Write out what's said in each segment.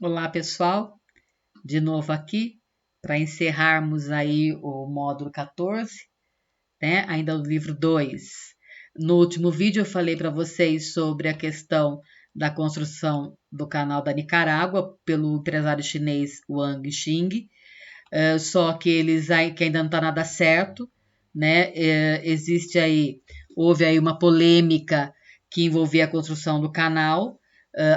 Olá, pessoal. De novo aqui para encerrarmos aí o módulo 14, né? Ainda o livro 2. No último vídeo eu falei para vocês sobre a questão da construção do canal da Nicarágua pelo empresário chinês Wang Xing, só que que ainda não está nada certo, né? Houve aí uma polêmica que envolvia a construção do canal,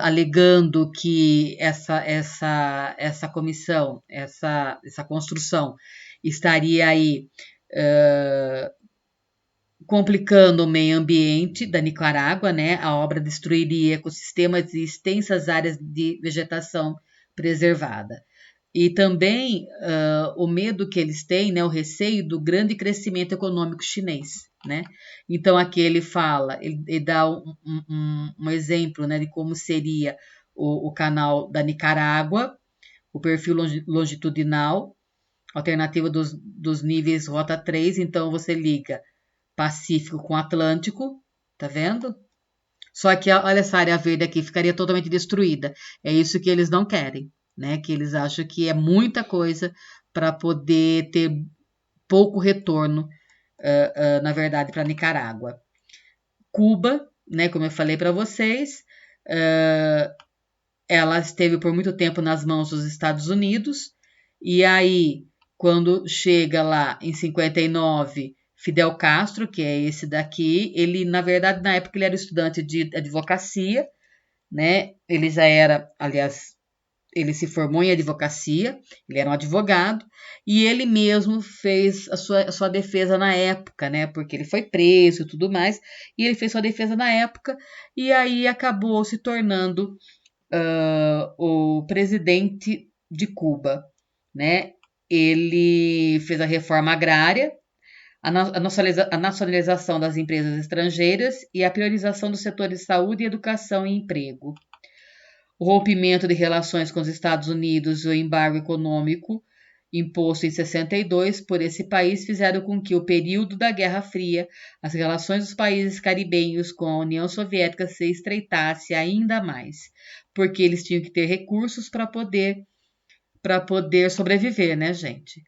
alegando que essa comissão, essa construção estaria aí complicando o meio ambiente da Nicarágua, né? A obra destruiria ecossistemas e extensas áreas de vegetação preservada. E também o medo que eles têm, né, o receio do grande crescimento econômico chinês. Né? Então aqui ele fala, ele dá um exemplo, né, de como seria o canal da Nicarágua, o perfil longitudinal, alternativa dos níveis rota 3, então você liga Pacífico com Atlântico, tá vendo? Só que olha essa área verde aqui, ficaria totalmente destruída. É isso que eles não querem, né? Que eles acham que é muita coisa para poder ter pouco retorno, na verdade, para Nicarágua. Cuba, né? Como eu falei para vocês, ela esteve por muito tempo nas mãos dos Estados Unidos, e aí, quando chega lá em 59, Fidel Castro, que é esse daqui, ele, na verdade, na época ele era estudante de advocacia, né? Ele já era, aliás, ele se formou em advocacia, ele era um advogado, e ele mesmo fez a sua defesa na época, né? Porque ele foi preso e tudo mais, e ele fez sua defesa na época, e aí acabou se tornando o presidente de Cuba, né? Ele fez a reforma agrária, a nacionalização das empresas estrangeiras e a priorização dos setores de saúde, educação e emprego. O rompimento de relações com os Estados Unidos e o embargo econômico imposto em 62 por esse país fizeram com que o período da Guerra Fria, as relações dos países caribenhos com a União Soviética se estreitasse ainda mais, porque eles tinham que ter recursos para poder sobreviver, né, gente?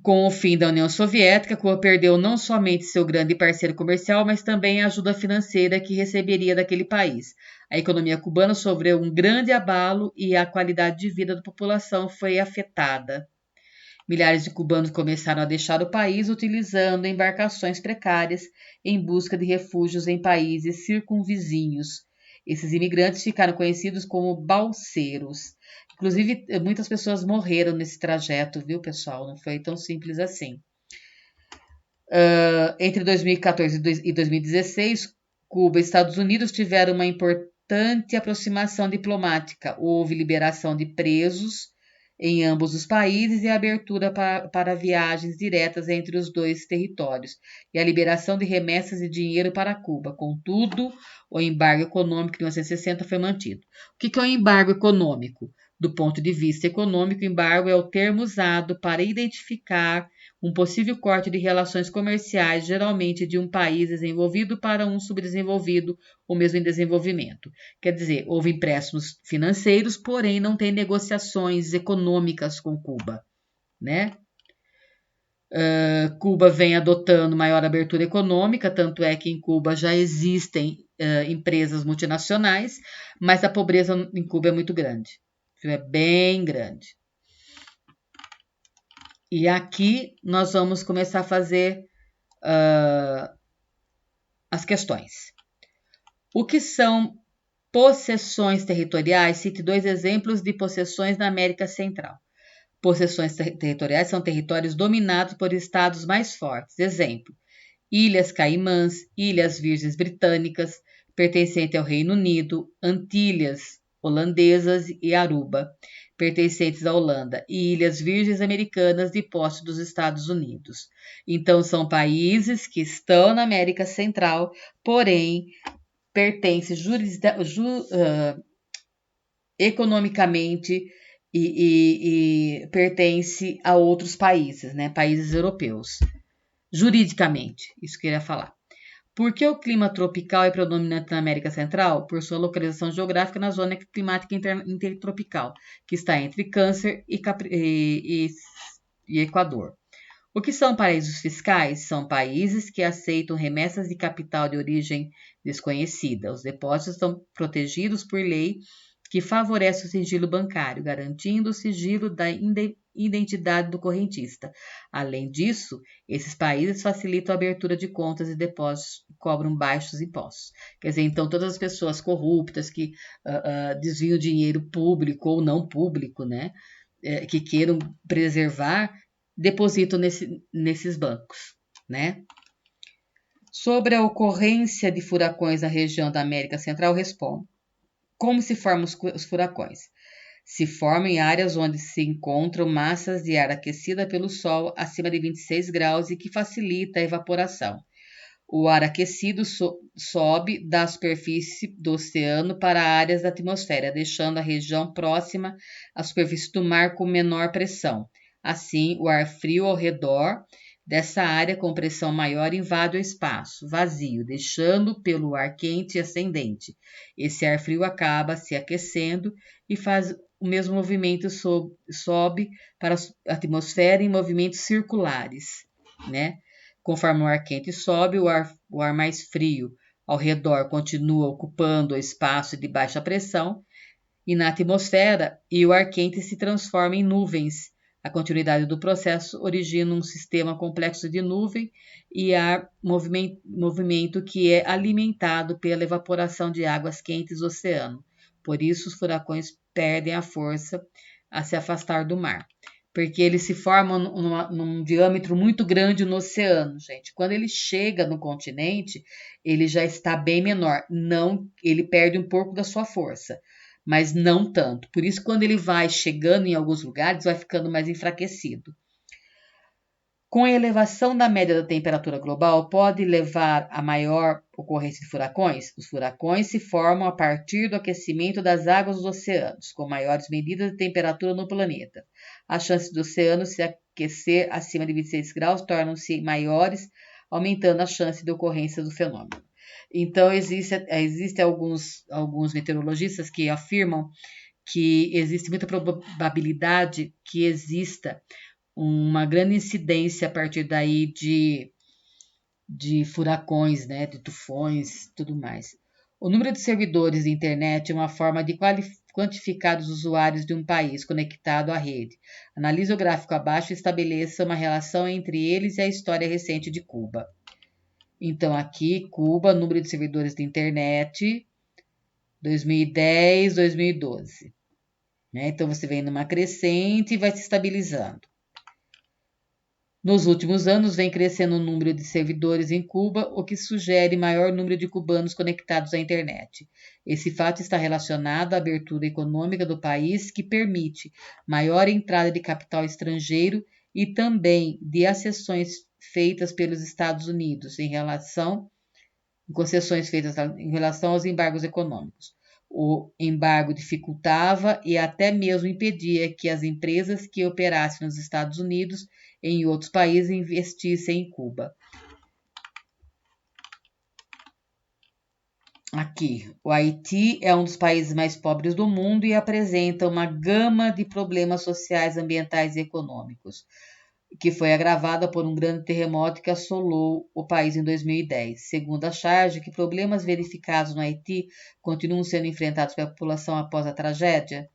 Com o fim da União Soviética, Cuba perdeu não somente seu grande parceiro comercial, mas também a ajuda financeira que receberia daquele país. A economia cubana sofreu um grande abalo e a qualidade de vida da população foi afetada. Milhares de cubanos começaram a deixar o país utilizando embarcações precárias em busca de refúgios em países circunvizinhos. Esses imigrantes ficaram conhecidos como balseiros. Inclusive, muitas pessoas morreram nesse trajeto, viu, pessoal? Não foi tão simples assim. Entre 2014 e 2016, Cuba e Estados Unidos tiveram uma importante aproximação diplomática. Houve liberação de presos em ambos os países e abertura para viagens diretas entre os dois territórios, e a liberação de remessas de dinheiro para Cuba. Contudo, o embargo econômico de 1960 foi mantido. O que é o embargo econômico? Do ponto de vista econômico, embargo é o termo usado para identificar um possível corte de relações comerciais, geralmente de um país desenvolvido para um subdesenvolvido ou mesmo em desenvolvimento. Quer dizer, houve empréstimos financeiros, porém não tem negociações econômicas com Cuba, né? Cuba vem adotando maior abertura econômica, tanto é que em Cuba já existem empresas multinacionais, mas a pobreza em Cuba é muito grande, é bem grande. E aqui nós vamos começar a fazer as questões. O que são possessões territoriais? Cite 2 exemplos de possessões na América Central. Possessões territoriais são territórios dominados por estados mais fortes. Exemplo: Ilhas Caimãs, Ilhas Virgens Britânicas, pertencente ao Reino Unido, Antilhas Holandesas e Aruba, pertencentes à Holanda, e Ilhas Virgens Americanas de posse dos Estados Unidos. Então, são países que estão na América Central, porém, pertencem economicamente e pertence a outros países, né? Países europeus. Juridicamente, isso que eu ia falar. Por que o clima tropical é predominante na América Central? Por sua localização geográfica na zona climática intertropical, que está entre Câncer e Equador. O que são paraísos fiscais? São países que aceitam remessas de capital de origem desconhecida. Os depósitos estão protegidos por lei que favorece o sigilo bancário, garantindo o sigilo da identidade do correntista. Além disso, esses países facilitam a abertura de contas e depósitos e cobram baixos impostos. Quer dizer, então, todas as pessoas corruptas que desviam dinheiro público ou não público, né, que queiram preservar, depositam nesses bancos, né? Sobre a ocorrência de furacões na região da América Central, respondo. Como se formam os furacões? Se formam em áreas onde se encontram massas de ar aquecida pelo Sol acima de 26 graus e que facilita a evaporação. O ar aquecido sobe da superfície do oceano para áreas da atmosfera, deixando a região próxima à superfície do mar com menor pressão. Assim, o ar frio ao redor dessa área com pressão maior invade o espaço vazio, deixando pelo ar quente e ascendente. Esse ar frio acaba se aquecendo e faz o mesmo movimento, sobe para a atmosfera em movimentos circulares, né? Conforme o ar quente sobe, o ar mais frio ao redor continua ocupando o espaço de baixa pressão e na atmosfera, e o ar quente se transforma em nuvens. A continuidade do processo origina um sistema complexo de nuvem e ar movimento que é alimentado pela evaporação de águas quentes do oceano. Por isso, os furacões perdem a força a se afastar do mar, porque eles se formam num diâmetro muito grande no oceano, gente. Quando ele chega no continente, ele já está bem menor. Não, ele perde um pouco da sua força, mas não tanto. Por isso, quando ele vai chegando em alguns lugares, vai ficando mais enfraquecido. Com a elevação da média da temperatura global, pode levar a maior ocorrência de furacões? Os furacões se formam a partir do aquecimento das águas dos oceanos, com maiores medidas de temperatura no planeta. As chances do oceano se aquecer acima de 26 graus tornam-se maiores, aumentando a chance de ocorrência do fenômeno. Então, existem alguns meteorologistas que afirmam que existe muita probabilidade que exista uma grande incidência a partir daí de furacões, né, de tufões, tudo mais. O número de servidores de internet é uma forma de quantificar os usuários de um país conectado à rede. Analise o gráfico abaixo e estabeleça uma relação entre eles e a história recente de Cuba. Então, aqui, Cuba, número de servidores de internet, 2010, 2012. Né? Então, você vem numa crescente e vai se estabilizando. Nos últimos anos, vem crescendo o número de servidores em Cuba, o que sugere maior número de cubanos conectados à internet. Esse fato está relacionado à abertura econômica do país, que permite maior entrada de capital estrangeiro e também de acessões feitas pelos Estados Unidos concessões feitas em relação aos embargos econômicos. O embargo dificultava e até mesmo impedia que as empresas que operassem nos Estados Unidos e em outros países investissem em Cuba. Aqui, o Haiti é um dos países mais pobres do mundo e apresenta uma gama de problemas sociais, ambientais e econômicos, que foi agravada por um grande terremoto que assolou o país em 2010. Segundo a charge, que problemas verificados no Haiti continuam sendo enfrentados pela população após a tragédia?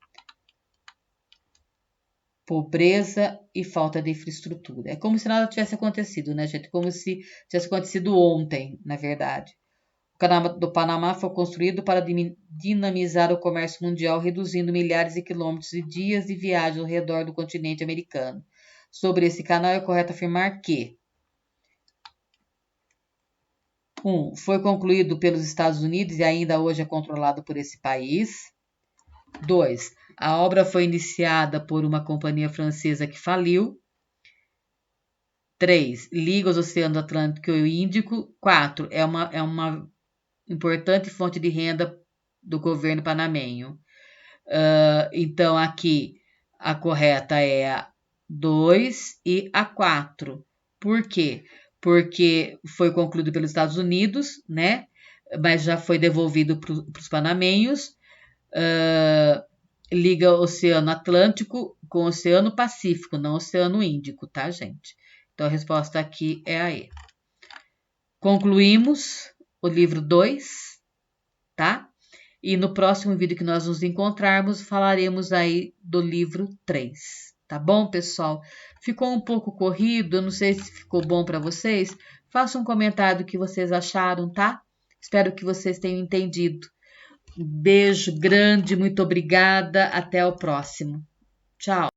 Pobreza e falta de infraestrutura. É como se nada tivesse acontecido, né, gente? Como se tivesse acontecido ontem, na verdade. O canal do Panamá foi construído para dinamizar o comércio mundial, reduzindo milhares de quilômetros e dias de viagem ao redor do continente americano. Sobre esse canal, é correto afirmar que 1. Foi concluído pelos Estados Unidos e ainda hoje é controlado por esse país. 2. A obra foi iniciada por uma companhia francesa que faliu. 3. Liga os oceanos Atlântico e Índico. 4. É uma importante fonte de renda do governo panamenho. Então, aqui, a correta é a 2 e a 4. Por quê? porque foi concluído pelos Estados Unidos, né? Mas já foi devolvido para os panamenhos. Liga o Oceano Atlântico com o Oceano Pacífico, não o Oceano Índico, tá, gente? Então a resposta aqui é a E. Concluímos o livro 2, tá? E no próximo vídeo que nós nos encontrarmos, falaremos aí do livro 3. Tá bom, pessoal? Ficou um pouco corrido, eu não sei se ficou bom para vocês. Faça um comentário do que vocês acharam, tá? Espero que vocês tenham entendido. Um beijo grande, muito obrigada. Até o próximo. Tchau.